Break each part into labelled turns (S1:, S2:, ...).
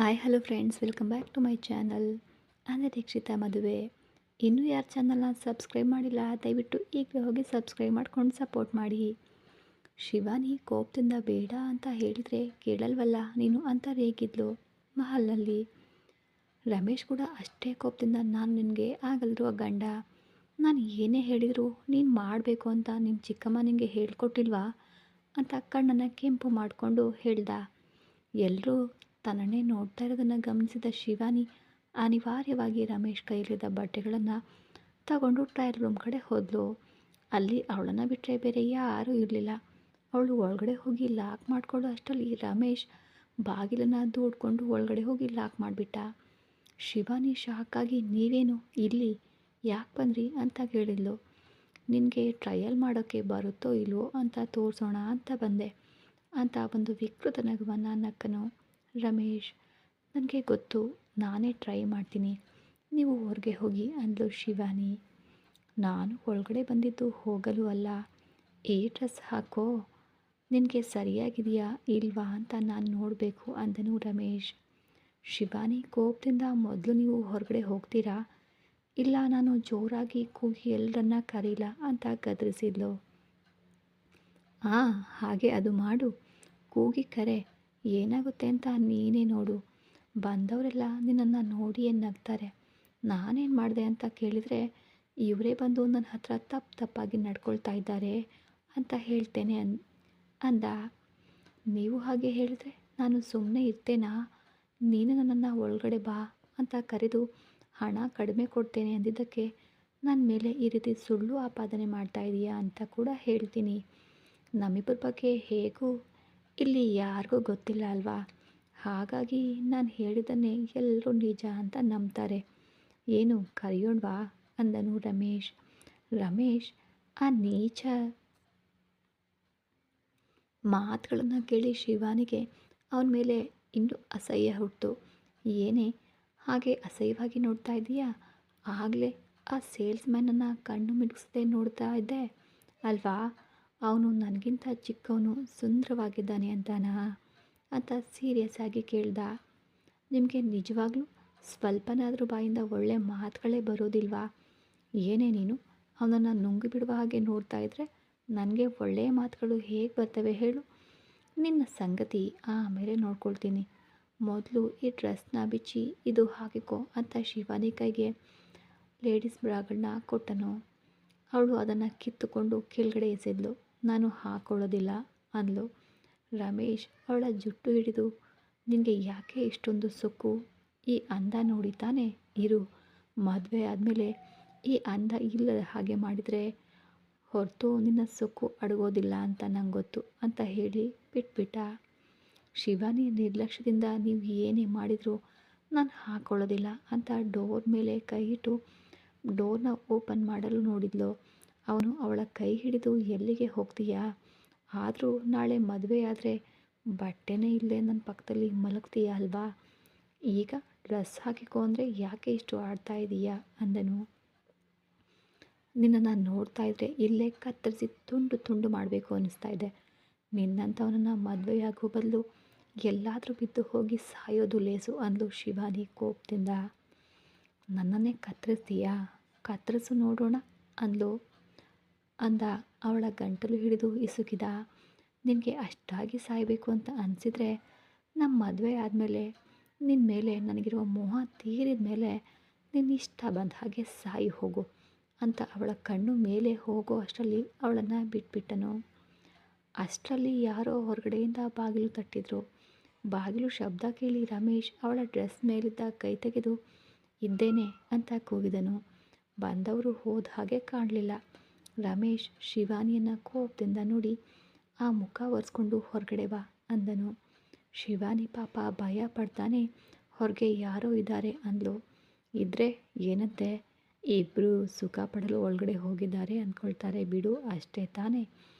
S1: Hi hello friends, welcome back to my channel. ಅಂದರೆ ದೀಕ್ಷಿತಾ ಮದುವೆ. ಇನ್ನೂ ಯಾರು ಚಾನಲ್ನ ಸಬ್ಸ್ಕ್ರೈಬ್ ಮಾಡಿಲ್ಲ, ದಯವಿಟ್ಟು ಈಗಲೇ ಹೋಗಿ ಸಬ್ಸ್ಕ್ರೈಬ್ ಮಾಡ್ಕೊಂಡು ಸಪೋರ್ಟ್ ಮಾಡಿ. ಶಿವಾನಿ ಕೋಪದಿಂದ ಬೇಡ ಅಂತ ಹೇಳಿದರೆ ಕೇಳಲ್ವಲ್ಲ ನೀನು ಅಂತ ರೇಗಿದ್ಲು ಮಹಲ್ನಲ್ಲಿ. ರಮೇಶ್ ಕೂಡ ಅಷ್ಟೇ ಕೋಪದಿಂದ ನಾನು ನಿನಗೆ ಆಗಲಿರುವ ಗಂಡ, ನಾನು ಏನೇ ಹೇಳಿದರೂ ನೀನು ಮಾಡಬೇಕು ಅಂತ ನಿಮ್ಮ ಚಿಕ್ಕಮ್ಮ ನಿನಗೆ ಹೇಳ್ಕೊಟ್ಟಿಲ್ವಾ ಅಂತ ಕಣ್ಣನ್ನು ಕೆಂಪು ಮಾಡಿಕೊಂಡು ಹೇಳ್ದ. ಎಲ್ಲರೂ ತನ್ನನ್ನೇ ನೋಡ್ತಾ ಇರೋದನ್ನು ಗಮನಿಸಿದ ಶಿವಾನಿ ಅನಿವಾರ್ಯವಾಗಿ ರಮೇಶ್ ಕೈಲಿದ್ದ ಬಟ್ಟೆಗಳನ್ನು ತಗೊಂಡು ಟ್ರಯಲ್ ರೂಮ್ ಕಡೆ ಹೋದ್ಲು. ಅಲ್ಲಿ ಅವಳನ್ನು ಬಿಟ್ಟರೆ ಬೇರೆ ಯಾರೂ ಇರಲಿಲ್ಲ. ಅವಳು ಒಳಗಡೆ ಹೋಗಿ ಲಾಕ್ ಮಾಡಿಕೊಳ್ಳೋ ಅಷ್ಟರಲ್ಲಿ ರಮೇಶ್ ಬಾಗಿಲನ್ನು ದೂಡ್ಕೊಂಡು ಒಳಗಡೆ ಹೋಗಿ ಲಾಕ್ ಮಾಡಿಬಿಟ್ಟ. ಶಿವಾನಿ ಶಾಕಾಗಿ ನೀವೇನು ಇಲ್ಲಿ ಯಾಕೆ ಬಂದ್ರಿ ಅಂತ ಕೇಳಿದ್ಲು. ನಿನಗೆ ಟ್ರಯಲ್ ಮಾಡೋಕ್ಕೆ ಬರುತ್ತೋ ಇಲ್ವೋ ಅಂತ ತೋರಿಸೋಣ ಅಂತ ಬಂದೆ ಅಂತ ಒಂದು ವಿಕೃತ ನಗುವನ್ನು ನಕ್ಕನು ರಮೇಶ್. ನನಗೆ ಗೊತ್ತು, ನಾನೇ ಟ್ರೈ ಮಾಡ್ತೀನಿ, ನೀವು ಹೊರಗೆ ಹೋಗಿ ಅಂದ್ಲು ಶಿವಾನಿ. ನಾನು ಒಳಗಡೆ ಬಂದಿದ್ದು ಹೋಗಲು ಅಲ್ಲ, ಈ ಡ್ರೆಸ್ ಹಾಕೋ, ನಿನಗೆ ಸರಿಯಾಗಿದೆಯಾ ಇಲ್ವಾ ಅಂತ ನಾನು ನೋಡಬೇಕು ಅಂದನು ರಮೇಶ್. ಶಿವಾನಿ ಕೋಪದಿಂದ ಮೊದಲು ನೀವು ಹೊರಗಡೆ ಹೋಗ್ತೀರಾ, ಇಲ್ಲ ನಾನು ಜೋರಾಗಿ ಕೂಗಿ ಎಲ್ಲರನ್ನ ಕರೀಲ ಅಂತ ಗದರಿಸಿದ್ಲು. ಹಾಗೆ ಅದು ಮಾಡು, ಕೂಗಿ ಕರೆ, ಏನಾಗುತ್ತೆ ಅಂತ ನೀನೇ ನೋಡು. ಬಂದವರೆಲ್ಲ ನಿನ್ನನ್ನು ನೋಡಿ ನಗ್ತಾರೆ. ನಾನೇನು ಮಾಡಿದೆ ಅಂತ ಕೇಳಿದರೆ ಇವರೇ ಬಂದು ನನ್ನ ಹತ್ರ ತಪ್ಪಾಗಿ ನಡ್ಕೊಳ್ತಾ ಇದ್ದಾರೆ ಅಂತ ಹೇಳ್ತೇನೆ ಅಂದ. ನೀವು ಹಾಗೆ ಹೇಳಿದ್ರೆ ನಾನು ಸುಮ್ಮನೆ ಇರ್ತೇನಾ? ನೀನು ನನ್ನನ್ನು ಒಳಗಡೆ ಬಾ ಅಂತ ಕರೆದು ಹಣ ಕಡಿಮೆ ಕೊಡ್ತೇನೆ ಅಂದಿದ್ದಕ್ಕೆ ನನ್ನ ಮೇಲೆ ಈ ರೀತಿ ಸುಳ್ಳು ಆಪಾದನೆ ಮಾಡ್ತಾ ಇದೀಯಾ ಅಂತ ಕೂಡ ಹೇಳ್ತೀನಿ. ನಮ್ಮಿಬ್ಬರ ಬಗ್ಗೆ ಹೇಗೂ ಇಲ್ಲಿ ಯಾರಿಗೂ ಗೊತ್ತಿಲ್ಲ ಅಲ್ವಾ, ಹಾಗಾಗಿ ನಾನು ಹೇಳಿದ್ದನ್ನೇ ಎಲ್ಲರೂ ನಿಜ ಅಂತ ನಂಬ್ತಾರೆ. ಏನು ಕರೆಯೋಣವಾ ಅಂದನು ರಮೇಶ್. ರಮೇಶ್ ಆ ನೀಚ ಮಾತುಗಳನ್ನು ಕೇಳಿ ಶಿವಾನಿಗೆ ಅವನ ಮೇಲೆ ಇನ್ನೂ ಅಸಹ್ಯ ಹುಟ್ಟಿತು. ಏನೇ ಹಾಗೆ ಅಸಹ್ಯವಾಗಿ ನೋಡ್ತಾ ಇದ್ದೀಯಾ? ಆಗಲೇ ಆ ಸೇಲ್ಸ್ಮ್ಯಾನನ್ನು ಕಣ್ಣು ಮಿಡಿಸದೆ ನೋಡ್ತಾ ಇದ್ದೆ ಅಲ್ವಾ, ಅವನು ನನಗಿಂತ ಚಿಕ್ಕವನು ಸುಂದರವಾಗಿದ್ದಾನೆ ಅಂತಾನಾ ಅಂತ ಸೀರಿಯಸ್ ಆಗಿ ಕೇಳ್ದ. ನಿಮಗೆ ನಿಜವಾಗ್ಲೂ ಸ್ವಲ್ಪನಾದರೂ ಬಾಯಿಂದ ಒಳ್ಳೆ ಮಾತುಗಳೇ ಬರೋದಿಲ್ವಾ? ಏನೇ ನೀನು ಅವನನ್ನು ನುಂಗಿ ಬಿಡುವ ಹಾಗೆ ನೋಡ್ತಾ ಇದ್ದರೆ ನನಗೆ ಒಳ್ಳೆಯ ಮಾತುಗಳು ಹೇಗೆ ಬರ್ತವೆ ಹೇಳು? ನಿನ್ನ ಸಂಗತಿ ಆಮೇಲೆ ನೋಡ್ಕೊಳ್ತೀನಿ. ಮೊದಲು ಈ ಡ್ರೆಸ್ನ ಬಿಚ್ಚಿ ಇದು ಹಾಕಿಕೊ ಅಂತ ಶಿವಾನಿ ಕೈಗೆ ಲೇಡೀಸ್ ಬ್ರಾಗಳನ್ನ ಕೊಟ್ಟನು. ಅವಳು ಅದನ್ನು ಕಿತ್ತುಕೊಂಡು ಕೆಳಗಡೆ ಎಸೆದ್ಲು. ನಾನು ಹಾಕೊಳ್ಳೋದಿಲ್ಲ ಅಂದ್ಲು. ರಮೇಶ್ ಅವಳ ಜುಟ್ಟು ಹಿಡಿದು, ನಿನಗೆ ಯಾಕೆ ಇಷ್ಟೊಂದು ಸೊಕ್ಕು? ಈ ಅಂದ ನೋಡಿ ತಾನೇ ಇರು, ಮದುವೆ ಆದಮೇಲೆ ಈ ಅಂದ ಇಲ್ಲದ ಹಾಗೆ ಮಾಡಿದರೆ ಹೊರತು ನಿನ್ನ ಸೊಕ್ಕು ಅಡಗೋದಿಲ್ಲ ಅಂತ ನಂಗೆ ಗೊತ್ತು ಅಂತ ಹೇಳಿ ಬಿಟ್ಬಿಟ್ಟ. ಶಿವಾನಿ ನಿರ್ಲಕ್ಷ್ಯದಿಂದ ನೀವು ಏನೇ ಮಾಡಿದರೂ ನಾನು ಹಾಕೊಳ್ಳೋದಿಲ್ಲ ಅಂತ ಡೋರ್ ಮೇಲೆ ಕೈ ಇಟ್ಟು ಡೋರ್ನ ಓಪನ್ ಮಾಡಲು ನೋಡಿದ್ಲು. ಅವನು ಅವಳ ಕೈ ಹಿಡಿದು ಎಲ್ಲಿಗೆ ಹೋಗ್ತೀಯಾ? ಆದರೂ ನಾಳೆ ಮದುವೆ ಆದರೆ ಬಟ್ಟೆನೇ ಇಲ್ಲದೆ ನನ್ನ ಪಕ್ಕದಲ್ಲಿ ಮಲಗ್ತೀಯ ಅಲ್ವಾ? ಈಗ ಡ್ರೆಸ್ ಹಾಕಿಕೊ ಅಂದರೆ ಯಾಕೆ ಇಷ್ಟು ಆಡ್ತಾ ಇದೀಯಾ ಅಂದನು. ನಿನ್ನನ್ನು ನೋಡ್ತಾ ಇದ್ದರೆ ಇಲ್ಲೇ ಕತ್ತರಿಸಿ ತುಂಡು ತುಂಡು ಮಾಡಬೇಕು ಅನ್ನಿಸ್ತಾ ಇದೆ. ನಿನ್ನಂಥವನನ್ನು ಮದುವೆಯಾಗೋ ಬದಲು ಎಲ್ಲಾದರೂ ಬಿದ್ದು ಹೋಗಿ ಸಾಯೋದು ಲೇಸು ಅಂದ್ಲು ಶಿವಾನಿ ಕೋಪದಿಂದ. ನನ್ನನ್ನೇ ಕತ್ತರಿಸ್ತೀಯಾ? ಕತ್ತರಿಸು ನೋಡೋಣ ಅಂದ. ಅವಳ ಗಂಟಲು ಹಿಡಿದು ಇಸುಕಿದ. ನಿನಗೆ ಅಷ್ಟಾಗಿ ಸಾಯಬೇಕು ಅಂತ ಅನಿಸಿದರೆ ನಮ್ಮ ಮದುವೆ ಆದಮೇಲೆ ನಿನ್ನ ಮೇಲೆ ನನಗಿರುವ ಮೋಹ ತೀರಿದ ಮೇಲೆ ನಿನ್ನ ಇಷ್ಟ ಬಂದ ಹಾಗೆ ಸಾಯಿ ಹೋಗು ಅಂತ ಅವಳ ಕಣ್ಣು ಮೇಲೆ ಹೋಗೋ ಅಷ್ಟರಲ್ಲಿ ಅವಳನ್ನು ಬಿಟ್ಬಿಟ್ಟನು. ಅಷ್ಟರಲ್ಲಿ ಯಾರೋ ಹೊರಗಡೆಯಿಂದ ಬಾಗಿಲು ತಟ್ಟಿದ್ರು. ಬಾಗಿಲು ಶಬ್ದ ಕೇಳಿ ರಮೇಶ್ ಅವಳ ಡ್ರೆಸ್ ಮೇಲಿದ್ದ ಕೈ ತೆಗೆದು ಇದ್ದೇನೆ ಅಂತ ಕೂಗಿದನು. ಬಂದವರು ಹೋದ ಹಾಗೆ ಕಾಣಲಿಲ್ಲ. ರಮೇಶ್ ಶಿವಾನಿಯನ್ನು ಕೋಪದಿಂದ ನೋಡಿ ಆ ಮುಖ ಒರೆಸ್ಕೊಂಡು ಹೊರಗಡೆ ಬಾ ಅಂದನು. ಶಿವಾನಿ ಪಾಪ ಭಯ ಪಡ್ತಾನೆ ಹೊರಗೆ ಯಾರೋ ಇದ್ದಾರೆ ಅಂದ್ಲು. ಇದ್ರೆ ಏನಂತೆ, ಇಬ್ಬರು ಸುಖ ಪಡಲು ಒಳಗಡೆ ಹೋಗಿದ್ದಾರೆ ಅಂದ್ಕೊಳ್ತಾರೆ ಬಿಡು, ಅಷ್ಟೇ ತಾನೇ,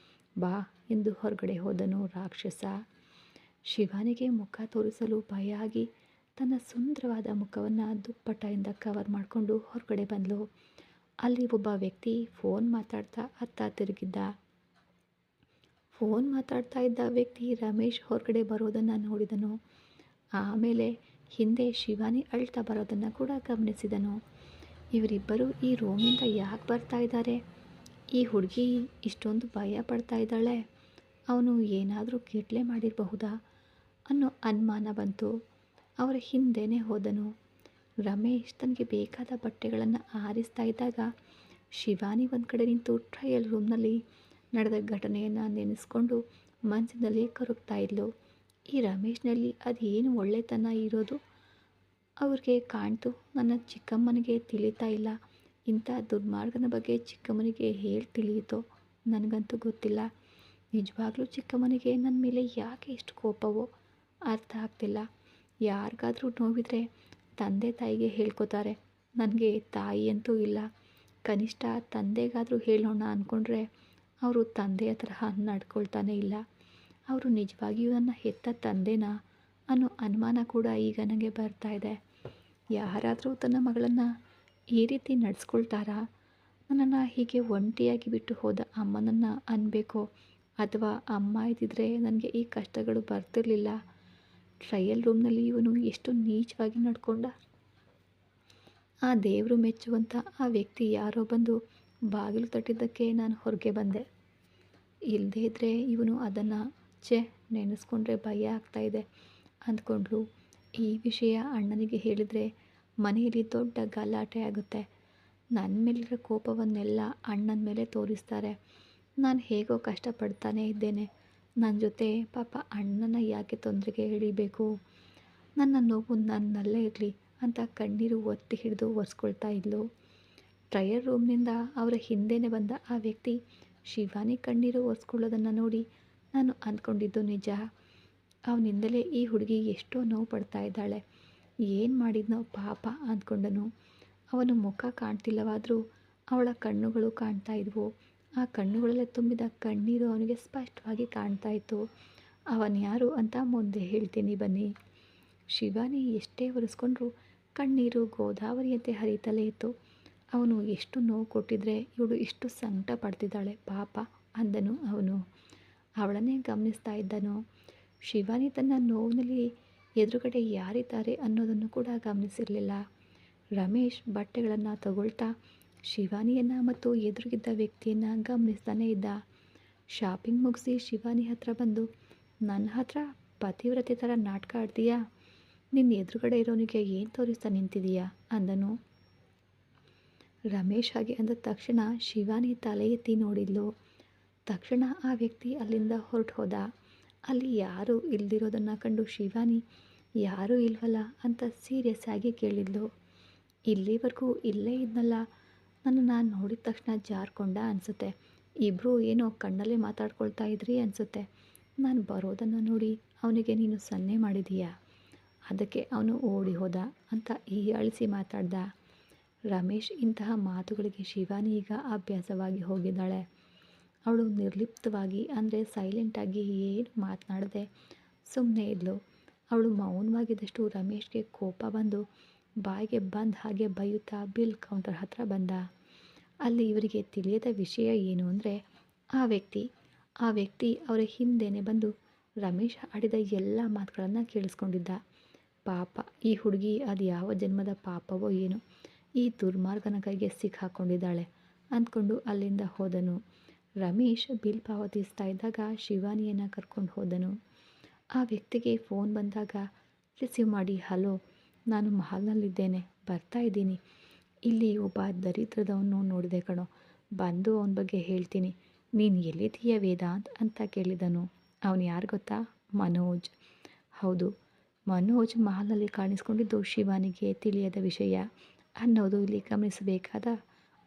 S1: ಬಾ ಎಂದು ಹೊರಗಡೆ ಹೋದನು ರಾಕ್ಷಸ. ಶಿವಾನಿಗೆ ಮುಖ ತೋರಿಸಲು ಭಯ ಆಗಿ ತನ್ನ ಸುಂದರವಾದ ಮುಖವನ್ನು ದುಪ್ಪಟ್ಟೆಯಿಂದ ಕವರ್ ಮಾಡಿಕೊಂಡು ಹೊರಗಡೆ ಬಂದಳು. ಅಲ್ಲಿ ಒಬ್ಬ ವ್ಯಕ್ತಿ ಫೋನ್ ಮಾತಾಡ್ತಾ ಅತ್ತ ತಿರುಗಿದ್ದ. ಫೋನ್ ಮಾತಾಡ್ತಾ ಇದ್ದ ವ್ಯಕ್ತಿ ರಮೇಶ್ ಹೊರಗಡೆ ಬರೋದನ್ನು ನೋಡಿದನು. ಆಮೇಲೆ ಹಿಂದೆ ಶಿವಾನಿ ಅಳ್ತಾ ಬರೋದನ್ನು ಕೂಡ ಗಮನಿಸಿದನು. ಇವರಿಬ್ಬರು ಈ ರೂಮಿಂದ ಯಾಕೆ ಬರ್ತಾ ಇದ್ದಾರೆ? ಈ ಹುಡುಗಿ ಇಷ್ಟೊಂದು ಭಯ ಪಡ್ತಾ ಇದ್ದಾಳೆ, ಅವನು ಏನಾದರೂ ಕಿಟ್ಲೆ ಮಾಡಿರಬಹುದಾ ಅನ್ನೋ ಅನುಮಾನ ಬಂತು. ಅವರ ಹಿಂದೆನೇ ಹೋದನು. ರಮೇಶ್ ತನಗೆ ಬೇಕಾದ ಬಟ್ಟೆಗಳನ್ನು ಆರಿಸ್ತಾ ಇದ್ದಾಗ ಶಿವಾನಿ ಒಂದು ಕಡೆ ನಿಂತು ಟ್ರಯಲ್ ರೂಮ್ನಲ್ಲಿ ನಡೆದ ಘಟನೆಯನ್ನು ನೆನೆಸ್ಕೊಂಡು ಮನಸ್ಸಿನಲ್ಲಿ ಕರಗ್ತಾ ಇದ್ಲು. ಈ ರಮೇಶ್ನಲ್ಲಿ ಅದೇನು ಒಳ್ಳೆತನ ಇರೋದು ಅವ್ರಿಗೆ ಕಾಣ್ತು. ನನ್ನ ಚಿಕ್ಕಮ್ಮನಿಗೆ ತಿಳಿತಾ ಇಲ್ಲ. ಇಂಥ ದುರ್ಮಾರ್ಗನ ಬಗ್ಗೆ ಚಿಕ್ಕಮ್ಮನಿಗೆ ಹೇಳಿ ತಿಳಿಯಿತೋ ನನಗಂತೂ ಗೊತ್ತಿಲ್ಲ. ನಿಜವಾಗ್ಲೂ ಚಿಕ್ಕಮ್ಮನಿಗೆ ನನ್ನ ಮೇಲೆ ಯಾಕೆ ಇಷ್ಟು ಕೋಪವೋ ಅರ್ಥ ಆಗ್ತಿಲ್ಲ. ಯಾರಿಗಾದರೂ ನೋವಿದ್ರೆ ತಂದೆ ತಾಯಿಗೆ ಹೇಳ್ಕೊತಾರೆ, ನನಗೆ ತಾಯಿ ಅಂತೂ ಇಲ್ಲ. ಕನಿಷ್ಠ ತಂದೆಗಾದರೂ ಹೇಳೋಣ ಅಂದ್ಕೊಂಡ್ರೆ ಅವರು ತಂದೆಯ ತರಹ ನಡ್ಕೊಳ್ತಾನೇ ಇಲ್ಲ. ಅವರು ನಿಜವಾಗಿಯೂ ನನ್ನ ಹೆತ್ತ ತಂದೆನಾ ಅನ್ನೋ ಅನುಮಾನ ಕೂಡ ಈಗ ನನಗೆ ಬರ್ತಾ ಇದೆ. ಯಾರಾದರೂ ತನ್ನ ಮಗಳನ್ನು ಈ ರೀತಿ ನಡೆಸ್ಕೊಳ್ತಾರಾ? ನನ್ನನ್ನು ಹೀಗೆ ಒಂಟಿಯಾಗಿ ಬಿಟ್ಟು ಹೋದ ಅಮ್ಮನನ್ನು ಅನ್ಬೇಕೋ, ಅಥವಾ ಅಮ್ಮ ಇದ್ದಿದ್ರೆ ನನಗೆ ಈ ಕಷ್ಟಗಳು ಬರ್ತಿರಲಿಲ್ಲ. ಟ್ರಯಲ್ ರೂಮ್ನಲ್ಲಿ ಇವನು ಎಷ್ಟು ನೀಚವಾಗಿ ನಡ್ಕೊಂಡ. ಆ ದೇವರು ಮೆಚ್ಚುವಂಥ ಆ ವ್ಯಕ್ತಿ ಯಾರೋ ಬಂದು ಬಾಗಿಲು ತಟ್ಟಿದ್ದಕ್ಕೆ ನಾನು ಹೊರಗೆ ಬಂದೆ. ಇಲ್ಲದೇ ಇದ್ದರೆ ಇವನು ಅದನ್ನು ನೆನೆಸ್ಕೊಂಡ್ರೆ ಭಯ ಆಗ್ತಾಯಿದೆ ಅಂದ್ಕೊಂಡ್ಳು. ಈ ವಿಷಯ ಅಣ್ಣನಿಗೆ ಹೇಳಿದರೆ ಮನೆಯಲ್ಲಿ ದೊಡ್ಡ ಗಲಾಟೆ ಆಗುತ್ತೆ. ನನ್ನ ಮೇಲಿರೋ ಕೋಪವನ್ನೆಲ್ಲ ಅಣ್ಣನ ಮೇಲೆ ತೋರಿಸ್ತಾರೆ. ನಾನು ಹೇಗೋ ಕಷ್ಟಪಡ್ತಾನೇ ಇದ್ದೇನೆ. ನನ್ನ ಜೊತೆ ಪಾಪ ಅಣ್ಣನ ಯಾಕೆ ತೊಂದರೆಗೆ ಹಿಡಿಬೇಕು? ನನ್ನ ನೋವು ನನ್ನಲ್ಲೇ ಇರಲಿ ಅಂತ ಕಣ್ಣೀರು ಒತ್ತಿ ಹಿಡಿದು ಒರೆಸ್ಕೊಳ್ತಾ ಇದ್ಲು. ಟ್ರಯಲ್ ರೂಮ್ನಿಂದ ಅವರ ಹಿಂದೆನೇ ಬಂದ ಆ ವ್ಯಕ್ತಿ ಶಿವಾನಿ ಕಣ್ಣೀರು ಒರೆಸ್ಕೊಳ್ಳೋದನ್ನು ನೋಡಿ ನಾನು ಅಂದ್ಕೊಂಡಿದ್ದು ನಿಜ. ಅವನಿಂದಲೇ ಈ ಹುಡುಗಿ ಎಷ್ಟೋ ನೋವು ಪಡ್ತಾ ಇದ್ದಾಳೆ. ಏನು ಮಾಡಿದ್ನೋ ಪಾಪ ಅಂದ್ಕೊಂಡನು. ಅವನ ಮುಖ ಕಾಣ್ತಿಲ್ಲವಾದರೂ ಅವಳ ಕಣ್ಣುಗಳು ಕಾಣ್ತಾ ಇದ್ವು. ಆ ಕಣ್ಣುಗಳಲ್ಲೇ ತುಂಬಿದ ಕಣ್ಣೀರು ಅವನಿಗೆ ಸ್ಪಷ್ಟವಾಗಿ ಕಾಣ್ತಾ ಇತ್ತು. ಅವನ್ಯಾರು ಅಂತ ಮುಂದೆ ಹೇಳ್ತೀನಿ ಬನ್ನಿ. ಶಿವಾನಿ ಎಷ್ಟೇ ಒರೆಸ್ಕೊಂಡ್ರೂ ಕಣ್ಣೀರು ಗೋದಾವರಿಯಂತೆ ಹರಿತಲೇ ಇತ್ತು. ಅವನು ಎಷ್ಟು ನೋವು ಕೊಟ್ಟಿದ್ರೆ ಇವಳು ಇಷ್ಟು ಸಂಕಟ ಪಡ್ತಿದ್ದಾಳೆ ಪಾಪ ಅಂದನು ಅವನು. ಅವಳನ್ನೇ ಗಮನಿಸ್ತಾ ಇದ್ದನು. ಶಿವಾನಿ ತನ್ನ ನೋವಿನಲ್ಲಿ ಎದುರುಗಡೆ ಯಾರಿದ್ದಾರೆ ಅನ್ನೋದನ್ನು ಕೂಡ ಗಮನಿಸಿರಲಿಲ್ಲ. ರಮೇಶ್ ಬಟ್ಟೆಗಳನ್ನು ತಗೊಳ್ತಾ ಶಿವಾನಿಯನ್ನು ಮತ್ತು ಎದುರಿಗಿದ್ದ ವ್ಯಕ್ತಿಯನ್ನು ಗಮನಿಸ್ತಾನೇ ಇದ್ದ. ಶಾಪಿಂಗ್ ಮುಗಿಸಿ ಶಿವಾನಿ ಹತ್ರ ಬಂದು, ನನ್ನ ಹತ್ರ ಪತಿವ್ರತೆ ಥರ ನಾಟಕ ಆಡ್ತೀಯಾ? ನಿನ್ನ ಎದುರುಗಡೆ ಇರೋನಿಗೆ ಏನು ತೋರಿಸ್ತಾ ನಿಂತಿದೀಯಾ ಅಂದನು. ರಮೇಶ್ ಹಾಗೆ ಅಂದ ತಕ್ಷಣ ಶಿವಾನಿ ತಲೆ ಎತ್ತಿ ನೋಡಿದ್ಲು. ತಕ್ಷಣ ಆ ವ್ಯಕ್ತಿ ಅಲ್ಲಿಂದ ಹೊರಟು ಹೋದ. ಅಲ್ಲಿ ಯಾರೂ ಇಲ್ದಿರೋದನ್ನು ಕಂಡು ಶಿವಾನಿ ಯಾರೂ ಇಲ್ವಲ್ಲ ಅಂತ ಸೀರಿಯಸ್ ಆಗಿ ಕೇಳಿದ್ಲು. ಇಲ್ಲಿವರೆಗೂ ಇಲ್ಲೇ ಇದ್ನಲ್ಲ, ನನ್ನನ್ನು ನೋಡಿದ ತಕ್ಷಣ ಜಾರ್ಕೊಂಡ ಅನಿಸುತ್ತೆ. ಇಬ್ಬರು ಏನೋ ಕಣ್ಣಲ್ಲೇ ಮಾತಾಡ್ಕೊಳ್ತಾ ಇದ್ರಿ ಅನಿಸುತ್ತೆ. ನಾನು ಬರೋದನ್ನು ನೋಡಿ ಅವನಿಗೆ ನೀನು ಸನ್ನೆ ಮಾಡಿದೀಯಾ, ಅದಕ್ಕೆ ಅವನು ಓಡಿ ಹೋದ ಅಂತ ಹೀಯಾಳಿಸಿ ಮಾತಾಡ್ದ. ರಮೇಶ್ ಇಂತಹ ಮಾತುಗಳಿಗೆ ಶಿವಾನಿ ಈಗ ಅಭ್ಯಾಸವಾಗಿ ಹೋಗಿದ್ದಾಳೆ. ಅವಳು ನಿರ್ಲಿಪ್ತವಾಗಿ ಅಂದರೆ ಸೈಲೆಂಟಾಗಿ ಏನು ಮಾತನಾಡದೆ ಸುಮ್ಮನೆ ಇದ್ಲು. ಅವಳು ಮೌನವಾಗಿದ್ದಷ್ಟು ರಮೇಶ್ಗೆ ಕೋಪ ಬಂದು ಬಾಯಿಗೆ ಬಂದ ಹಾಗೆ ಬೈಯುತ್ತಾ ಬಿಲ್ ಕೌಂಟರ್ ಹತ್ರ ಬಂದ. ಅಲ್ಲಿ ಇವರಿಗೆ ತಿಳಿಯದ ವಿಷಯ ಏನು ಅಂದರೆ ಆ ವ್ಯಕ್ತಿ ಅವರ ಹಿಂದೆನೇ ಬಂದು ರಮೇಶ್ ಆಡಿದ ಎಲ್ಲ ಮಾತುಗಳನ್ನು ಕೇಳಿಸ್ಕೊಂಡಿದ್ದ. ಪಾಪ ಈ ಹುಡುಗಿ ಅದು ಯಾವ ಜನ್ಮದ ಪಾಪವೋ ಏನೋ, ಈ ದುರ್ಮಾರ್ಗನ ಕೈಗೆ ಸಿಕ್ಕಾಕೊಂಡಿದ್ದಾಳೆ ಅಂದ್ಕೊಂಡು ಅಲ್ಲಿಂದ ಹೋದನು. ರಮೇಶ್ ಬಿಲ್ ಪಾವತಿಸ್ತಾ ಇದ್ದಾಗ ಶಿವಾನಿಯನ್ನು ಕರ್ಕೊಂಡು ಹೋದನು. ಆ ವ್ಯಕ್ತಿಗೆ ಫೋನ್ ಬಂದಾಗ ರಿಸೀವ್ ಮಾಡಿ, ಹಲೋ, ನಾನು ಮಹಲ್ನಲ್ಲಿದ್ದೇನೆ, ಬರ್ತಾ ಇದ್ದೀನಿ. ಇಲ್ಲಿ ಒಬ್ಬ ದರಿದ್ರದವನು ನೋಡಿದೆ ಕಣೋ, ಬಂದು ಅವನ ಬಗ್ಗೆ ಹೇಳ್ತೀನಿ. ನೀನು ಎಲ್ಲಿದ್ದೀಯ ವೇದಾಂತ್ ಅಂತ ಕೇಳಿದನು. ಅವನು ಯಾರು ಗೊತ್ತಾ? ಮನೋಜ್. ಹೌದು, ಮನೋಜ್ ಮಹಲ್ನಲ್ಲಿ ಕಾಣಿಸ್ಕೊಂಡಿದ್ದು ಶಿವಾನಿಗೆ ತಿಳಿಯದ ವಿಷಯ ಅನ್ನೋದು ಇಲ್ಲಿ ಗಮನಿಸಬೇಕಾದ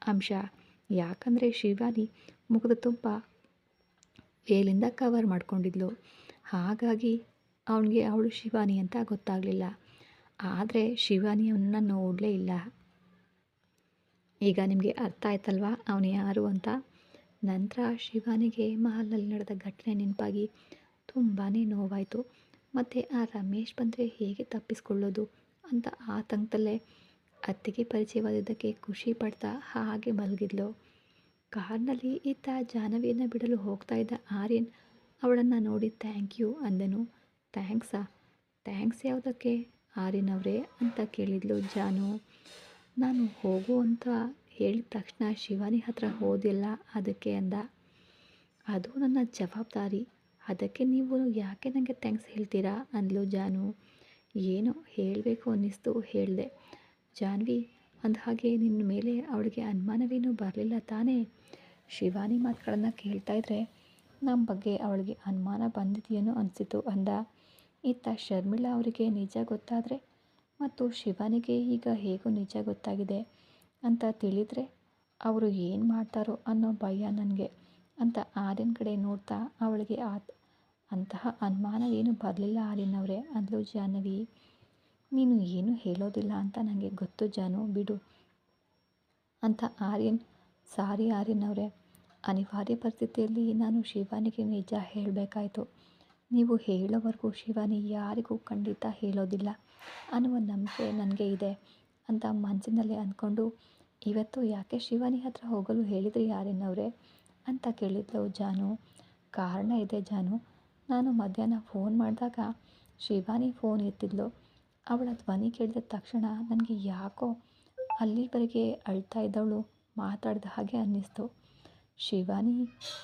S1: ಅಂಶ. ಯಾಕಂದರೆ ಶಿವಾನಿ ಮುಖದ ತುಂಬ ವೇಲಿಂದ ಕವರ್ ಮಾಡ್ಕೊಂಡಿದ್ಲು. ಹಾಗಾಗಿ ಅವನಿಗೆ ಅವಳು ಶಿವಾನಿ ಅಂತ ಗೊತ್ತಾಗಲಿಲ್ಲ. ಆದರೆ ಶಿವಾನಿ ಅವನನ್ನು ನೋಡಲೇ ಇಲ್ಲ. ಈಗ ನಿಮಗೆ ಅರ್ಥ ಆಯ್ತಲ್ವಾ ಅವನು ಯಾರು ಅಂತ. ನಂತರ ಶಿವಾನಿಗೆ ಮಹಲ್ನಲ್ಲಿ ನಡೆದ ಘಟನೆ ನೆನಪಾಗಿ ತುಂಬಾ ನೋವಾಯಿತು. ಮತ್ತು ಆ ರಮೇಶ್ ಬಂದರೆ ಹೇಗೆ ತಪ್ಪಿಸ್ಕೊಳ್ಳೋದು ಅಂತ ಆತಂಕದಲ್ಲೇ ಅತ್ತಿಗೆ ಪರಿಚಯವಾದಿದ್ದಕ್ಕೆ ಖುಷಿ ಪಡ್ತಾ ಹಾಗೆ ಮಲಗಿದ್ಲು. ಕಾರ್ನಲ್ಲಿ ಈತ ಜಾಹ್ನವಿಯನ್ನು ಬಿಡಲು ಹೋಗ್ತಾ ಇದ್ದ ಆರ್ಯನ್ ಅವಳನ್ನು ನೋಡಿ ಥ್ಯಾಂಕ್ ಯು ಅಂದನು. ಥ್ಯಾಂಕ್ಸಾ? ಥ್ಯಾಂಕ್ಸ್ ಯಾವುದಕ್ಕೆ ಆರ್ಯನವರೇ ಅಂತ ಕೇಳಿದ್ಲು ಜಾನು. ನಾನು ಹೋಗು ಅಂತ ಹೇಳಿದ ತಕ್ಷಣ ಶಿವಾನಿ ಹತ್ರ ಹೋದಿಲ್ಲ ಅದಕ್ಕೆ ಅಂದ. ಅದು ನನ್ನ ಜವಾಬ್ದಾರಿ, ಅದಕ್ಕೆ ನೀವು ಯಾಕೆ ನನಗೆ ಥ್ಯಾಂಕ್ಸ್ ಹೇಳ್ತೀರಾ ಅಂದ್ಲು ಜಾನು. ಏನೋ ಹೇಳಬೇಕು ಅನ್ನಿಸ್ತು ಹೇಳಿದೆ. ಜಾನ್ವಿ ಅಂದಹಾಗೆ ನಿನ್ನ ಮೇಲೆ ಅವಳಿಗೆ ಅನುಮಾನವೇನೂ ಬರಲಿಲ್ಲ ತಾನೇ? ಶಿವಾನಿ ಮಾತುಗಳನ್ನು ಕೇಳ್ತಾ ಇದ್ರೆ ನಮ್ಮ ಬಗ್ಗೆ ಅವಳಿಗೆ ಅನುಮಾನ ಬಂದಿದೆಯೇನೋ ಅನಿಸಿತು ಅಂದ. ಇತ್ತ ಶರ್ಮಿಳಾ ಅವರಿಗೆ ನಿಜ ಗೊತ್ತಾದರೆ ಮತ್ತು ಶಿವಾನಿಗೆ ಈಗ ಹೇಗೋ ನಿಜ ಗೊತ್ತಾಗಿದೆ ಅಂತ ತಿಳಿದರೆ ಅವರು ಏನು ಮಾಡ್ತಾರೋ ಅನ್ನೋ ಭಯ ನನಗೆ ಅಂತ ಆರ್ಯನ್ ಕಡೆ ನೋಡ್ತಾ ಅವಳಿಗೆ ಅಂತಹ ಅನುಮಾನ ಏನು ಬರಲಿಲ್ಲ ಆರ್ಯನವರೇ ಅಂದ್ಲು ಜಾಹ್ನವಿ. ನೀನು ಏನು ಹೇಳೋದಿಲ್ಲ ಅಂತ ನನಗೆ ಗೊತ್ತು ಜಾನು, ಬಿಡು ಅಂತ ಆರ್ಯನ್. ಸಾರಿ ಆರ್ಯನ್ ಅವರೇ, ಅನಿವಾರ್ಯ ಪರಿಸ್ಥಿತಿಯಲ್ಲಿ ನಾನು ಶಿವಾನಿಗೆ ನಿಜ ಹೇಳಬೇಕಾಯ್ತು. ನೀವು ಹೇಳೋವರೆಗೂ ಶಿವಾನಿ ಯಾರಿಗೂ ಖಂಡಿತ ಹೇಳೋದಿಲ್ಲ ಅನ್ನುವ ನಂಬಿಕೆ ನನಗೆ ಇದೆ ಅಂತ ಮನಸ್ಸಿನಲ್ಲೇ ಅಂದ್ಕೊಂಡು, ಇವತ್ತು ಯಾಕೆ ಶಿವಾನಿ ಹತ್ರ ಹೋಗಲು ಹೇಳಿದ್ರಿ ಆರ್ಯನ್ ಅವರೇ ಅಂತ ಕೇಳಿದ್ಲು ಜಾನು. ಕಾರಣ ಇದೆ ಜಾನು, ನಾನು ಮಧ್ಯಾಹ್ನ ಫೋನ್ ಮಾಡಿದಾಗ ಶಿವಾನಿ ಫೋನ್ ಎತ್ತಿದ್ಲು. ಅವಳ ಧ್ವನಿ ಕೇಳಿದ ತಕ್ಷಣ ನನಗೆ ಯಾಕೋ ಅಲ್ಲಿವರೆಗೆ ಅಳ್ತಾ ಇದ್ದವಳು ಮಾತಾಡಿದ ಹಾಗೆ ಅನ್ನಿಸ್ತು. ಶಿವಾನಿ,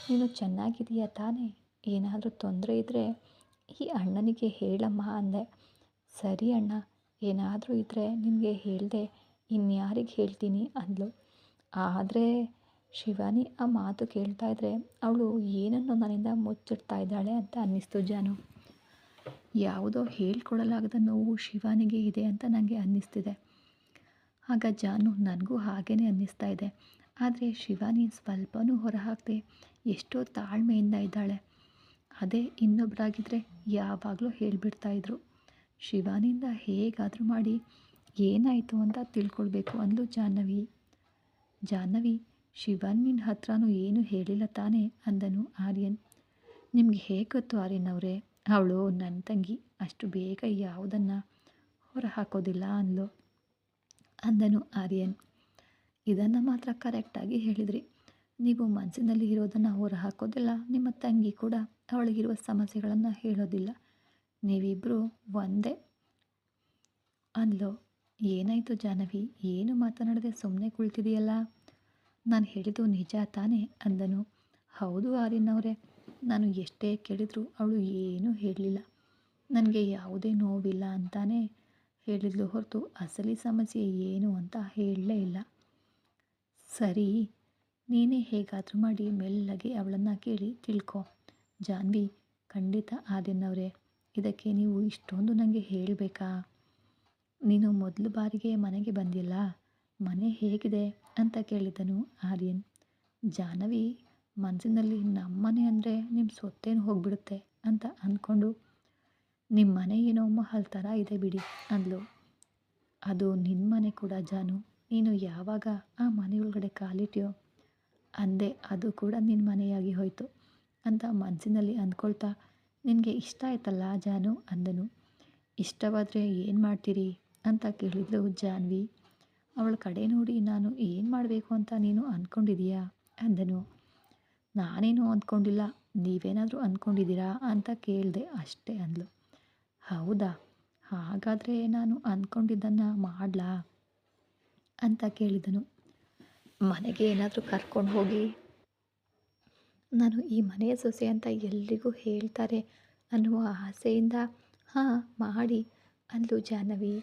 S1: ನೀನು ಚೆನ್ನಾಗಿದೆಯಾ ತಾನೇ? ಏನಾದರೂ ತೊಂದರೆ ಇದ್ದರೆ ಈ ಅಣ್ಣನಿಗೆ ಹೇಳಮ್ಮ ಅಂದೆ. ಸರಿ ಅಣ್ಣ, ಏನಾದರೂ ಇದ್ದರೆ ನಿನಗೆ ಹೇಳಿದೆ ಇನ್ಯಾರಿಗೆ ಹೇಳ್ತೀನಿ ಅಂದ್ಲು. ಆದರೆ ಶಿವಾನಿ ಆ ಮಾತು ಕೇಳ್ತಾ ಇದ್ರೆ ಅವಳು ಏನನ್ನು ನನ್ನಿಂದ ಮುಚ್ಚಿಡ್ತಾ ಇದ್ದಾಳೆ ಅಂತ ಅನ್ನಿಸ್ತು ಜಾನು. ಯಾವುದೋ ಹೇಳ್ಕೊಡಲಾಗದ ನೋವು ಶಿವಾನಿಗೆ ಇದೆ ಅಂತ ನನಗೆ ಅನ್ನಿಸ್ತಿದೆ. ಆಗ ಜಾನು, ನನಗೂ ಹಾಗೇ ಅನ್ನಿಸ್ತಾ ಇದೆ. ಆದರೆ ಶಿವಾನಿ ಸ್ವಲ್ಪನೂ ಹೊರಹಾಕದೆ ಎಷ್ಟೋ ತಾಳ್ಮೆಯಿಂದ ಇದ್ದಾಳೆ. ಅದೇ ಇನ್ನೊಬ್ಬರಾಗಿದ್ದರೆ ಯಾವಾಗಲೂ ಹೇಳಿಬಿಡ್ತಾಯಿದ್ರು. ಶಿವಾನಿಯಿಂದ ಹೇಗಾದರೂ ಮಾಡಿ ಏನಾಯಿತು ಅಂತ ತಿಳ್ಕೊಳ್ಬೇಕು ಅಂದ್ಲು ಜಾಹ್ನವಿ. ಜಾಹ್ನವಿ, ಶಿವಾನಿ ನಿನ್ನ ಹತ್ರನೂ ಏನೂ ಹೇಳಿಲ್ಲ ತಾನೇ ಅಂದನು ಆರ್ಯನ್. ನಿಮಗೆ ಹೇಗೆ ಗೊತ್ತು ಆರ್ಯನ್ ಅವರೇ? ಅವಳು ನನ್ನ ತಂಗಿ, ಅಷ್ಟು ಬೇಗ ಯಾವುದನ್ನು ಹೊರ ಹಾಕೋದಿಲ್ಲ ಅಂದನು ಆರ್ಯನ್. ಇದನ್ನು ಮಾತ್ರ ಕರೆಕ್ಟಾಗಿ ಹೇಳಿದ್ರಿ. ನೀವು ಮನಸ್ಸಿನಲ್ಲಿ ಇರೋದನ್ನು ಹೊರ ಹಾಕೋದಿಲ್ಲ, ನಿಮ್ಮ ತಂಗಿ ಕೂಡ ಅವಳಿಗಿರುವ ಸಮಸ್ಯೆಗಳನ್ನು ಹೇಳೋದಿಲ್ಲ. ನೀವಿಬ್ಬರು ಒಂದೇ ಅಂದ್ಲು. ಏನಾಯಿತು ಜಾಹ್ನವಿ, ಏನು ಮಾತನಾಡದೆ ಸುಮ್ಮನೆ ಕುಳಿತಿದೆಯಲ್ಲ? ನಾನು ಹೇಳಿದ್ದು ನಿಜ ತಾನೇ ಅಂದನು. ಹೌದು ಆರ್ಯನ್ ಅವರೇ, ನಾನು ಎಷ್ಟೇ ಕೇಳಿದರೂ ಅವಳು ಏನೂ ಹೇಳಲಿಲ್ಲ. ನನಗೆ ಯಾವುದೇ ನೋವಿಲ್ಲ ಅಂತಾನೇ ಹೇಳಿದ್ಲು ಹೊರತು ಅಸಲಿ ಸಮಸ್ಯೆ ಏನು ಅಂತ ಹೇಳಲೇ ಇಲ್ಲ. ಸರಿ, ನೀನೇ ಹೇಗಾದರೂ ಮಾಡಿ ಮೆಲ್ಲಗೆ ಅವಳನ್ನು ಕೇಳಿ ತಿಳ್ಕೊ. ಜಾನ್ವಿ, ಖಂಡಿತ ಆರ್ಯನ್ ಅವರೇ, ಇದಕ್ಕೆ ನೀವು ಇಷ್ಟೊಂದು ನನಗೆ ಹೇಳಬೇಕಾ? ನೀನು ಮೊದಲು ಬಾರಿಗೆ ಮನೆಗೆ ಬಂದಿಲ್ಲ, ಮನೆ ಹೇಗಿದೆ ಅಂತ ಕೇಳಿದನು ಆರ್ಯನ್. ಜಾಹ್ನವಿ ಮನಸ್ಸಿನಲ್ಲಿ ನಮ್ಮನೆ ಅಂದರೆ ನಿಮ್ಮ ಸೊತ್ತೇನು ಹೋಗಿಬಿಡುತ್ತೆ ಅಂತ ಅಂದ್ಕೊಂಡು, ನಿಮ್ಮ ಮನೆ ಏನೋ ಮಹಲ್ ಥರ ಇದೆ ಬಿಡಿ ಅಂದ್ಲು. ಅದು ನಿನ್ನ ಮನೆ ಕೂಡ ಜಾನು, ನೀನು ಯಾವಾಗ ಆ ಮನೆಯೊಳಗಡೆ ಕಾಲಿಟ್ಯೋ ಅಂದೆ ಅದು ಕೂಡ ನಿನ್ನ ಮನೆಯಾಗಿ ಹೋಯಿತು ಅಂತ ಮನಸ್ಸಿನಲ್ಲಿ ಅಂದ್ಕೊಳ್ತಾ, ನಿನಗೆ ಇಷ್ಟ ಆಯ್ತಲ್ಲ ಜಾನು ಅಂದನು. ಇಷ್ಟವಾದರೆ ಏನು ಮಾಡ್ತೀರಿ ಅಂತ ಕೇಳಿದ್ಲು ಜಾನ್ವಿ. ಅವಳ ಕಡೆ ನೋಡಿ, ನಾನು ಏನು ಮಾಡಬೇಕು ಅಂತ ನೀನು ಅಂದ್ಕೊಂಡಿದೀಯಾ ಅಂದನು. ನಾನೇನು ಅಂದ್ಕೊಂಡಿಲ್ಲ, ನೀವೇನಾದರೂ ಅಂದ್ಕೊಂಡಿದ್ದೀರಾ ಅಂತ ಕೇಳಿದೆ ಅಷ್ಟೇ ಅಂದ್ಲು. ಹೌದಾ, ಹಾಗಾದರೆ ನಾನು ಅಂದ್ಕೊಂಡಿದ್ದನ್ನು ಮಾಡಲಾ ಅಂತ ಕೇಳಿದನು. ಮನೆಗೆ ಏನಾದರೂ ಕರ್ಕೊಂಡು ಹೋಗಿ ನಾನು ಈ ಮನೆಯ ಸೊಸೆ ಅಂತ ಎಲ್ರಿಗೂ ಹೇಳ್ತಾರೆ ಅನ್ನುವ ಆಸೆಯಿಂದ ಹಾಂ ಮಾಡಿ ಅಂದ್ಲು ಜಾಹ್ನವಿ.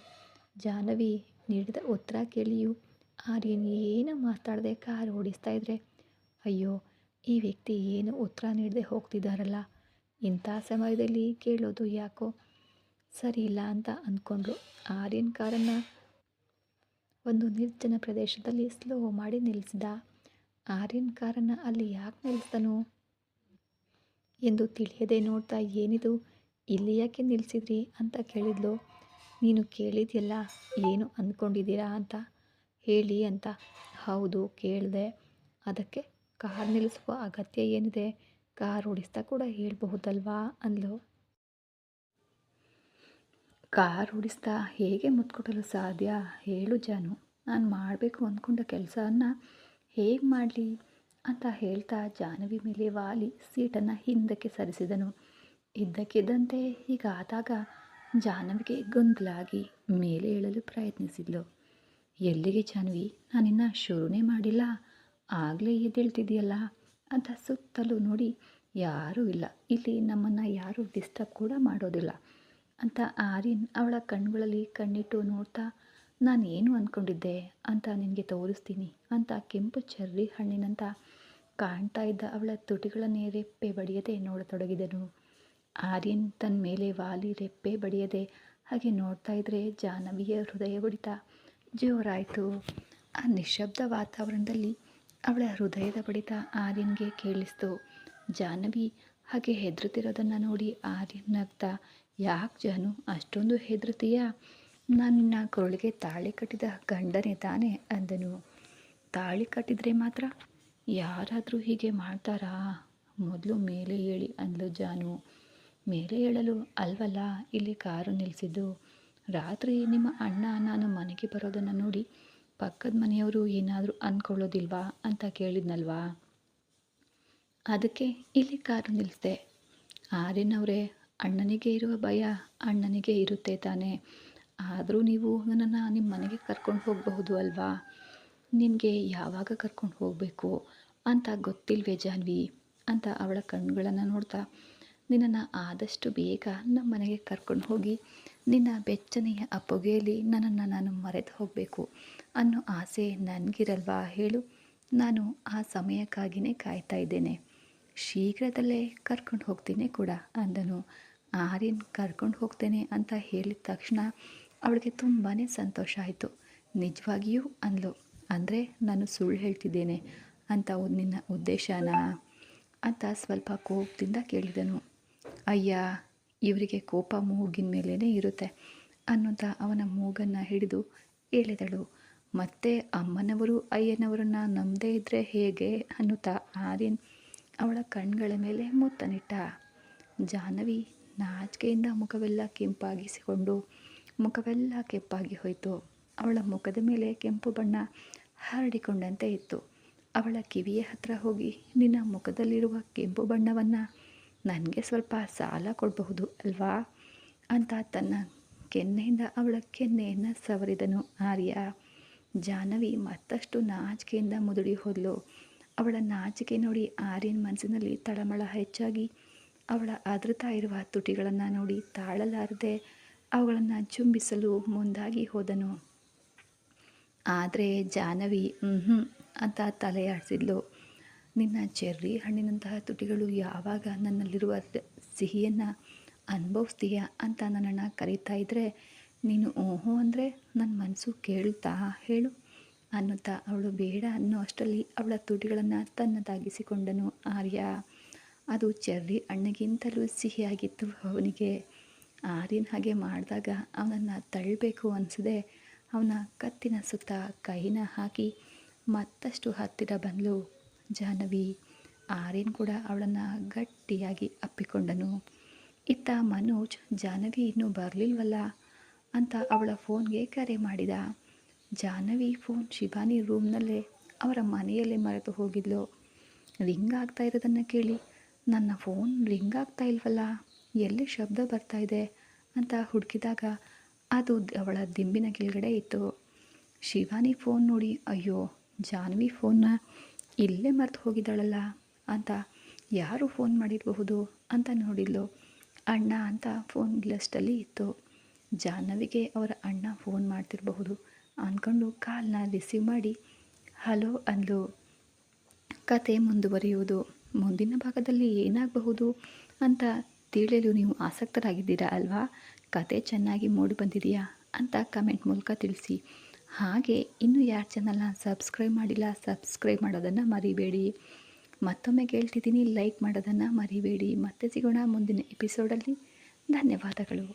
S1: ಜಾಹ್ನವಿ ನೀಡಿದ ಉತ್ತರ ಕೇಳಿಯೂ ಆರ್ಯನ್ ಏನು ಮಾತಾಡದೆ ಕಾರು ಓಡಿಸ್ತಾ ಇದ್ರೆ, ಅಯ್ಯೋ ಈ ವ್ಯಕ್ತಿ ಏನು ಉತ್ತರ ನೀಡದೆ ಹೋಗ್ತಿದ್ದಾರಲ್ಲ, ಇಂಥ ಸಮಯದಲ್ಲಿ ಕೇಳೋದು ಯಾಕೋ ಸರಿ ಇಲ್ಲ ಅಂತ ಅಂದ್ಕೊಂಡ್ರು. ಆರ್ಯನ್ ಕಾರನ್ನು ಒಂದು ನಿರ್ಜನ ಪ್ರದೇಶದಲ್ಲಿ ಸ್ಲೋ ಮಾಡಿ ನಿಲ್ಲಿಸಿದ. ಆರ್ಯನ್ ಕಾರನ್ನು ಅಲ್ಲಿ ಯಾಕೆ ನಿಲ್ಲಿಸ್ದನು ಎಂದು ತಿಳಿಯದೆ ನೋಡ್ತಾ, ಏನಿದು ಇಲ್ಲಿ ಯಾಕೆ ನಿಲ್ಲಿಸಿದ್ರಿ ಅಂತ ಕೇಳಿದ್ಲು. ನೀನು ಕೇಳಿದ್ಯಲ್ಲ ಏನು ಅಂದ್ಕೊಂಡಿದ್ದೀರಾ ಅಂತ ಹೇಳಿ ಅಂತ. ಹೌದು ಕೇಳಿದೆ, ಅದಕ್ಕೆ ಕಾರ್ ನಿಲ್ಲಿಸುವ ಅಗತ್ಯ ಏನಿದೆ? ಕಾರ್ ಓಡಿಸ್ತಾ ಕೂಡ ಹೇಳ್ಬಹುದಲ್ವಾ ಅಂದ್ಲು. ಕಾರ್ ಓಡಿಸ್ತಾ ಹೇಗೆ ಮುತ್ಕೊಡಲು ಸಾಧ್ಯ ಹೇಳು ಜಾನು, ನಾನು ಮಾಡಬೇಕು ಅಂದ್ಕೊಂಡ ಕೆಲಸವನ್ನು ಹೇಗೆ ಮಾಡಲಿ ಅಂತ ಹೇಳ್ತಾ ಜಾಹ್ನವಿ ಮೇಲೆ ವಾಲಿ ಸೀಟನ್ನು ಹಿಂದಕ್ಕೆ ಸರಿಸಿದನು. ಇದ್ದಕ್ಕಿದ್ದಂತೆ ಹೀಗಾದಾಗ ಜಾಹ್ನವಿಗೆ ಗೊಂದಲ ಆಗಿ ಮೇಲೆ ಏಳಲು ಪ್ರಯತ್ನಿಸಿದ್ಲು. ಎಲ್ಲಿಗೆ ಜಾನ್ವಿ, ನಾನಿನ್ನು ಶುರುನೇ ಮಾಡಿಲ್ಲ, ಆಗಲೇ ಎದ್ದೇಳ್ತಿದೆಯಲ್ಲ ಅಂತ ಸುತ್ತಲೂ ನೋಡಿ ಯಾರೂ ಇಲ್ಲ, ಇಲ್ಲಿ ನಮ್ಮನ್ನು ಯಾರೂ ಡಿಸ್ಟರ್ಬ್ ಕೂಡ ಮಾಡೋದಿಲ್ಲ ಅಂತ ಆರ್ಯನ್ ಅವಳ ಕಣ್ಗಳಲ್ಲಿ ಕಣ್ಣಿಟ್ಟು ನೋಡ್ತಾ, ನಾನೇನು ಅಂದ್ಕೊಂಡಿದ್ದೆ ಅಂತ ನಿನಗೆ ತೋರಿಸ್ತೀನಿ ಅಂತ ಕೆಂಪು ಚೆರ್ರಿ ಹಣ್ಣಿನಂತ ಕಾಣ್ತಾ ಇದ್ದ ಅವಳ ತುಟಿಗಳನ್ನೇ ರೆಪ್ಪೆ ಬಡಿಯದೆ ನೋಡತೊಡಗಿದನು. ಆರ್ಯನ್ ತನ್ನ ಮೇಲೆ ವಾಲಿ ರೆಪ್ಪೆ ಬಡಿಯದೆ ಹಾಗೆ ನೋಡ್ತಾ ಇದ್ರೆ ಜಾಹ್ನವಿಯ ಹೃದಯ ಬಡಿತ ಜೋರಾಯಿತು. ಆ ನಿಶ್ಶಬ್ದ ವಾತಾವರಣದಲ್ಲಿ ಅವಳ ಹೃದಯದ ಬಡಿತ ಆರ್ಯನ್ಗೆ ಕೇಳಿಸ್ತು. ಜಾಹ್ನವಿ ಹಾಗೆ ಹೆದರುತ್ತಿರೋದನ್ನು ನೋಡಿ ಆರ್ಯನ್ ನಗ್ತಾ, ಯಾಕೆ ಜಾನು ಅಷ್ಟೊಂದು ಹೆದರುತ್ತೀಯಾ, ನಾನು ನಿನ್ನ ಕೊರಳಿಗೆ ತಾಳಿ ಕಟ್ಟಿದ ಗಂಡನೇ ತಾನೇ ಅಂದನು. ತಾಳಿ ಕಟ್ಟಿದ್ರೆ ಮಾತ್ರ ಯಾರಾದರೂ ಹೀಗೆ ಮಾಡ್ತಾರಾ, ಮೊದಲು ಮೇಲೆ ಹೇಳಿ ಅಂದ್ಲು ಜಾನು. ಮೇಲೆ ಹೇಳಲು ಅಲ್ವಲ್ಲ ಇಲ್ಲಿ ಕಾರು ನಿಲ್ಲಿಸಿದ್ದು, ರಾತ್ರಿ ನಿಮ್ಮ ಅಣ್ಣ ನಾನು ಮನೆಗೆ ಬರೋದನ್ನು ನೋಡಿ ಪಕ್ಕದ ಮನೆಯವರು ಏನಾದರೂ ಅಂದ್ಕೊಳ್ಳೋದಿಲ್ವಾ ಅಂತ ಕೇಳಿದ್ನಲ್ವಾ, ಅದಕ್ಕೆ ಇಲ್ಲಿ ಕಾರು ನಿಲ್ಲಿಸಿದೆ. ಆರ್ಯನವರೇ, ಅಣ್ಣನಿಗೆ ಇರುವ ಭಯ ಅಣ್ಣನಿಗೆ ಇರುತ್ತೆ ತಾನೇ, ಆದರೂ ನೀವು ನನ್ನನ್ನು ನಿಮ್ಮ ಮನೆಗೆ ಕರ್ಕೊಂಡು ಹೋಗಬಹುದು ಅಲ್ವಾ, ನಿನಗೆ ಯಾವಾಗ ಕರ್ಕೊಂಡು ಹೋಗಬೇಕು ಅಂತ ಗೊತ್ತಿಲ್ವೇ ಜಾನ್ವಿ ಅಂತ ಅವಳ ಕಣ್ಣುಗಳನ್ನು ನೋಡ್ತಾ, ನಿನ್ನನ್ನು ಆದಷ್ಟು ಬೇಗ ನಮ್ಮ ಮನೆಗೆ ಕರ್ಕೊಂಡು ಹೋಗಿ ನಿನ್ನ ಬೆಚ್ಚನೆಯ ಅಪ್ಪುಗೆಯಲ್ಲಿ ನನ್ನನ್ನು ನಾನು ಮರೆತು ಹೋಗಬೇಕು ಅನ್ನೋ ಆಸೆ ನನಗಿರಲ್ವಾ ಹೇಳು, ನಾನು ಆ ಸಮಯಕ್ಕಾಗಿಯೇ ಕಾಯ್ತಾ ಇದ್ದೇನೆ, ಶೀಘ್ರದಲ್ಲೇ ಕರ್ಕೊಂಡು ಹೋಗ್ತೀನಿ ಕೂಡ ಅಂದನು. ಆರ್ಯನ್ ಕರ್ಕೊಂಡು ಹೋಗ್ತೇನೆ ಅಂತ ಹೇಳಿದ ತಕ್ಷಣ ಅವಳಿಗೆ ತುಂಬಾ ಸಂತೋಷ ಆಯಿತು. ನಿಜವಾಗಿಯೂ ಅಂದ್ಲು, ಅಂದರೆ ನಾನು ಸುಳ್ಳು ಹೇಳ್ತಿದ್ದೇನೆ ಅಂತ ನಿನ್ನ ಉದ್ದೇಶನಾ ಅಂತ ಸ್ವಲ್ಪ ಕೋಪದಿಂದ ಕೇಳಿದನು. ಅಯ್ಯ, ಇವರಿಗೆ ಕೋಪ ಮೂಗಿನ ಮೇಲೇ ಇರುತ್ತೆ ಅನ್ನುತ್ತಾ ಅವನ ಮೂಗನ್ನು ಹಿಡಿದು ಎಳೆದಳು. ಮತ್ತೆ ಅಮ್ಮನವರು ಅಯ್ಯನವರನ್ನು ನಂಬದೇ ಇದ್ದರೆ ಹೇಗೆ ಅನ್ನುತ್ತಾ ಆರ್ಯನ್ ಅವಳ ಕಣ್ಗಳ ಮೇಲೆ ಮುತ್ತನಿಟ್ಟ. ಜಾಹ್ನವಿ ನಾಚಿಕೆಯಿಂದ ಮುಖವೆಲ್ಲ ಕೆಂಪಾಗಿಸಿಕೊಂಡು ಮುಖವೆಲ್ಲ ಕೆಂಪಾಗಿ ಹೋಯಿತು. ಅವಳ ಮುಖದ ಮೇಲೆ ಕೆಂಪು ಬಣ್ಣ ಹರಡಿಕೊಂಡಂತೆ ಇತ್ತು. ಅವಳ ಕಿವಿಯ ಹತ್ರ ಹೋಗಿ, ನಿನ್ನ ಮುಖದಲ್ಲಿರುವ ಕೆಂಪು ಬಣ್ಣವನ್ನು ನನಗೆ ಸ್ವಲ್ಪ ಸಾಲ ಕೊಡಬಹುದು ಅಲ್ವಾ ಅಂತ ತನ್ನ ಕೆನ್ನೆಯಿಂದ ಅವಳ ಕೆನ್ನೆಯನ್ನು ಸವರಿದನು ಆರ್ಯ. ಜಾಹ್ನವಿ ಮತ್ತಷ್ಟು ನಾಚಿಕೆಯಿಂದ ಮುದುಡಿ ಹೋದಳು. ಅವಳ ನಾಚಿಕೆ ನೋಡಿ ಆರ್ಯನ್ ಮನಸ್ಸಿನಲ್ಲಿ ತಳಮಳ ಹೆಚ್ಚಾಗಿ ಅವಳ ಅದ್ರತಾ ಇರುವ ತುಟಿಗಳನ್ನು ನೋಡಿ ತಾಳಲಾರದೆ ಅವುಗಳನ್ನು ಚುಂಬಿಸಲು ಮುಂದಾಗಿ ಹೋದನು. ಆದರೆ ಜಾಹ್ನವಿ ಅಂತ ತಲೆಯಾಡಿಸಿದ್ಲು. ನಿನ್ನ ಚೆರ್ರಿ ಹಣ್ಣಿನಂತಹ ತುಟಿಗಳು ಯಾವಾಗ ನನ್ನಲ್ಲಿರುವ ಸಿಹಿಯನ್ನು ಅನುಭವಿಸ್ತೀಯ ಅಂತ ನನ್ನನ್ನು ಕರೀತಾ ಇದ್ದರೆ ನೀನು ಓಹೋ ಅಂದರೆ ನನ್ನ ಮನಸ್ಸು ಕೇಳುತ್ತಾ ಹೇಳು ಅನ್ನುತ್ತಾ ಅವಳು ಬೇಡ ಅನ್ನೋ ಅಷ್ಟರಲ್ಲಿ ಅವಳ ತುಟಿಗಳನ್ನು ತನ್ನದಾಗಿಸಿಕೊಂಡನು ಆರ್ಯ. ಅದು ಚೆರ್ರಿ ಹಣ್ಣಿಗಿಂತಲೂ ಸಿಹಿಯಾಗಿತ್ತು ಅವನಿಗೆ. ಆರ್ಯನ್ ಹಾಗೆ ಮಾಡಿದಾಗ ಅವನನ್ನು ತಳ್ಳಬೇಕು ಅನಿಸದೆ ಅವನ ಕತ್ತಿನ ಸುತ್ತ ಕೈನ ಹಾಕಿ ಮತ್ತಷ್ಟು ಹತ್ತಿರ ಬಂದಳು ಜಾಹ್ನವಿ. ಆರ್ಯನ್ ಕೂಡ ಅವಳನ್ನು ಗಟ್ಟಿಯಾಗಿ ಅಪ್ಪಿಕೊಂಡನು. ಇತ್ತ ಮನೋಜ್ ಜಾಹ್ನವಿ ಇನ್ನೂ ಬರಲಿಲ್ವಲ್ಲ ಅಂತ ಅವಳ ಫೋನ್ಗೆ ಕರೆ ಮಾಡಿದ. ಜಾಹ್ನವಿ ಫೋನ್ ಶಿವಾನಿ ರೂಮ್ನಲ್ಲೇ ಅವರ ಮನೆಯಲ್ಲೇ ಮರೆತು ಹೋಗಿದ್ಲು. ರಿಂಗ್ ಆಗ್ತಾ ಇರೋದನ್ನು ಕೇಳಿ, ನನ್ನ ಫೋನ್ ರಿಂಗ್ ಆಗ್ತಾ ಇಲ್ವಲ್ಲ, ಎಲ್ಲಿ ಶಬ್ದ ಬರ್ತಾ ಇದೆ ಅಂತ ಹುಡುಕಿದಾಗ ಅದು ಅವಳ ದಿಂಬಿನ ಕೆಳಗಡೆ ಇತ್ತು. ಶಿವಾನಿ ಫೋನ್ ನೋಡಿ, ಅಯ್ಯೋ ಜಾಹ್ನವಿ ಫೋನ್ನ ಇಲ್ಲೇ ಮರೆತು ಹೋಗಿದ್ದಾಳಲ್ಲ ಅಂತ ಯಾರು ಫೋನ್ ಮಾಡಿರಬಹುದು ಅಂತ ನೋಡಿದ್ಲು. ಅಣ್ಣ ಅಂತ ಫೋನ್ ಲಿಸ್ಟಲ್ಲಿ ಇತ್ತು. ಜಾಹ್ನವಿಗೆ ಅವರ ಅಣ್ಣ ಫೋನ್ ಮಾಡ್ತಿರಬಹುದು ಅಂದ್ಕೊಂಡು ಕಾಲ್ನ ರಿಸೀವ್ ಮಾಡಿ ಹಲೋ ಅಂದ್ಲು. ಕತೆ ಮುಂದುವರಿಯುವುದು. ಮುಂದಿನ ಭಾಗದಲ್ಲಿ ಏನಾಗಬಹುದು ಅಂತ ತಿಳಿಯಲು ನೀವು ಆಸಕ್ತರಾಗಿದ್ದೀರಾ ಅಲ್ವಾ? ಕತೆ ಚೆನ್ನಾಗಿ ಮೂಡಿ ಬಂದಿದೆಯಾ ಅಂತ ಕಮೆಂಟ್ ಮೂಲಕ ತಿಳಿಸಿ. ಹಾಗೆ ಇನ್ನೂ ಯಾರು ಚಾನಲ್ನ ಸಬ್ಸ್ಕ್ರೈಬ್ ಮಾಡಿಲ್ಲ, ಸಬ್ಸ್ಕ್ರೈಬ್ ಮಾಡೋದನ್ನು ಮರಿಬೇಡಿ. ಮತ್ತೊಮ್ಮೆ ಕೇಳ್ತಿದ್ದೀನಿ, ಲೈಕ್ ಮಾಡೋದನ್ನು ಮರಿಬೇಡಿ. ಮತ್ತೆ ಸಿಗೋಣ ಮುಂದಿನ ಎಪಿಸೋಡಲ್ಲಿ. ಧನ್ಯವಾದಗಳು.